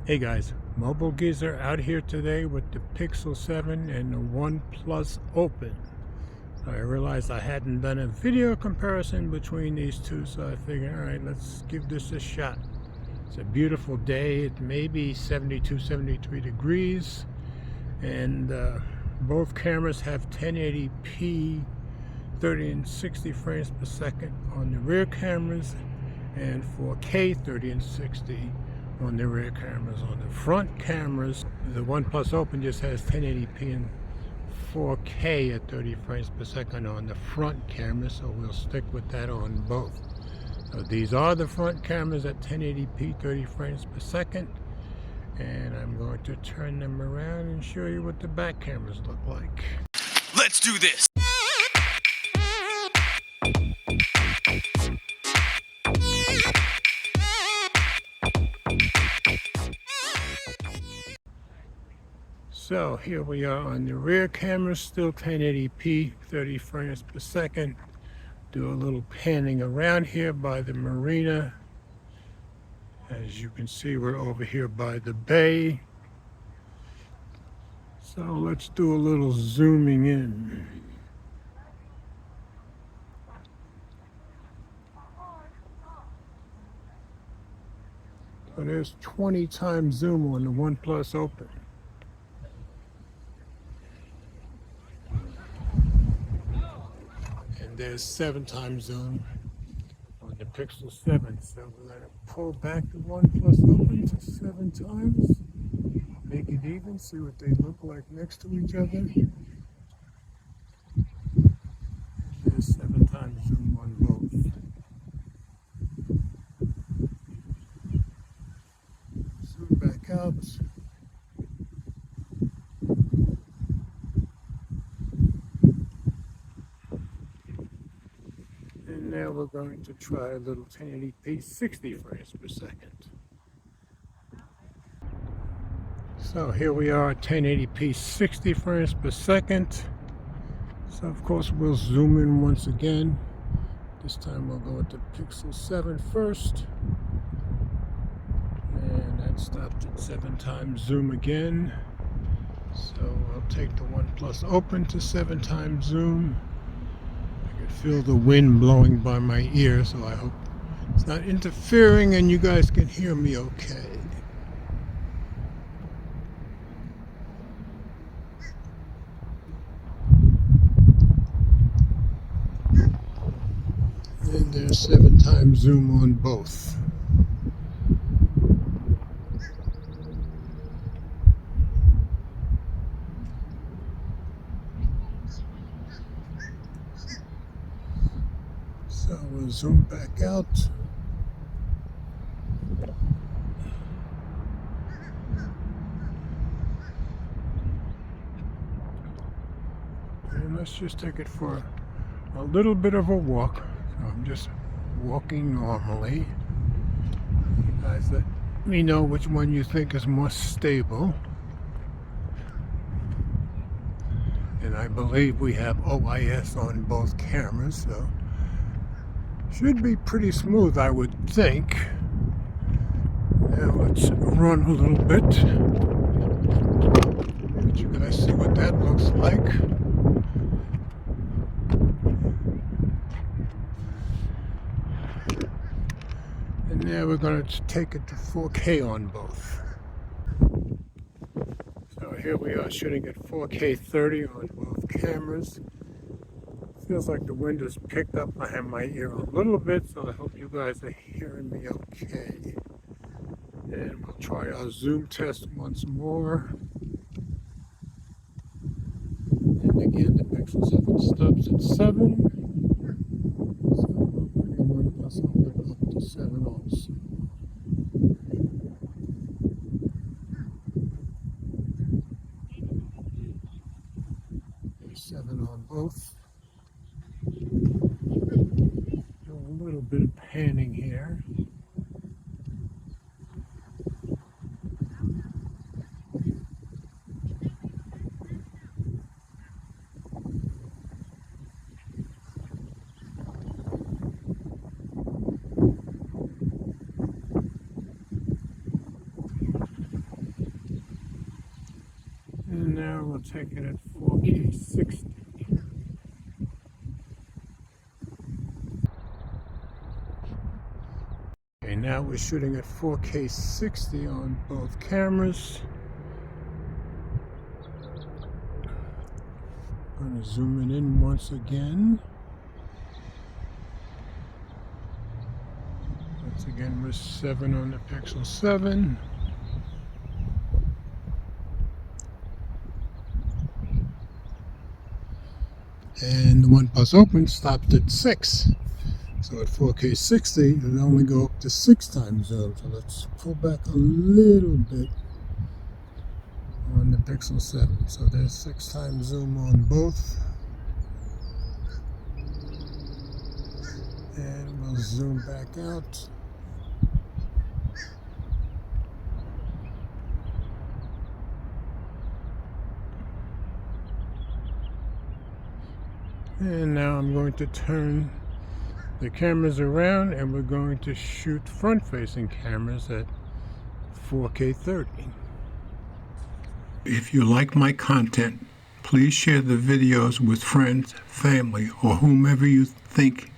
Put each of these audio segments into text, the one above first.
Hey guys, Mobile Geezer out here today with the Pixel 7 and the OnePlus Open. I realized I hadn't done a video comparison between these two, so I figured, alright, let's give this a shot. It's a beautiful day. It may be 72, 73 degrees, and both cameras have 1080p 30 and 60 frames per second on the rear cameras, and 4K 30 and 60 on the rear cameras. On the front cameras, the OnePlus Open just has 1080p and 4K at 30 frames per second on the front camera, so we'll stick with that on both. So these are the front cameras at 1080p 30 frames per second, and I'm going to turn them around and show you what the back cameras look like. Let's do this! So here we are on the rear camera, still 1080p 30 frames per second. Do a little panning around here by the marina. As you can see, we're over here by the bay. So let's do a little zooming in. So there's 20 times zoom on the OnePlus Open. And there's 7 times zoom on the Pixel 7. So we're going to pull back the OnePlus Open to 7 times. Make it even, see what they look like next to each other. There's 7 times zoom on both. Zoom back out. And now we're going to try a little 1080p 60 frames per second. So here we are at 1080p 60 frames per second. So of course we'll zoom in once again. This time we'll go with the Pixel 7 first. And that stopped at 7 times zoom again. So I'll take the OnePlus Open to 7 times zoom. I can feel the wind blowing by my ear, so I hope it's not interfering and you guys can hear me okay. And there's 7 times zoom on both. So we'll zoom back out. And let's just take it for a little bit of a walk. So I'm just walking normally. You guys let me know which one you think is more stable. And I believe we have OIS on both cameras, so should be pretty smooth, I would think. Now let's run a little bit. Let you guys see what that looks like. And now we're going to take it to 4K on both. So here we are shooting at 4K 30 on both cameras. Feels like the wind has picked up behind my ear a little bit, so I hope you guys are hearing me okay. And we'll try our zoom test once more. And again, the Pixel 7 stops at 7. So we'll bring the OnePlus Open up to 7 also. 7 on both. Do a little bit of panning here. now we'll take it at 4K 60. Okay, now we're shooting at 4K 60 on both cameras. I'm gonna zoom it in once again. Once again, we're 7 on the Pixel 7. And the OnePlus Open stopped at 6. So at 4K 60, it'll only go up to 6 times zoom. So let's pull back a little bit on the Pixel 7. So there's 6 times zoom on both. And we'll zoom back out. And now I'm going to turn the cameras around and we're going to shoot front-facing cameras at 4K 30. If you like my content, please share the videos with friends, family, or whomever you think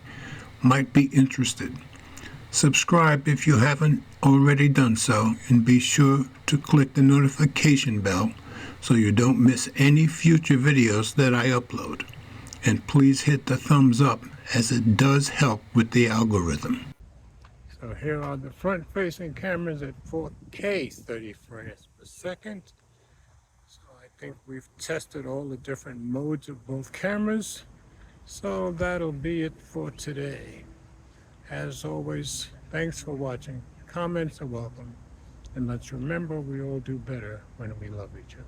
might be interested. Subscribe if you haven't already done so, and be sure to click the notification bell so you don't miss any future videos that I upload. And please hit the thumbs up, as it does help with the algorithm. So here are the front-facing cameras at 4K 30 frames per second. So I think we've tested all the different modes of both cameras. So that'll be it for today. As always, thanks for watching. Comments are welcome. And let's remember, we all do better when we love each other.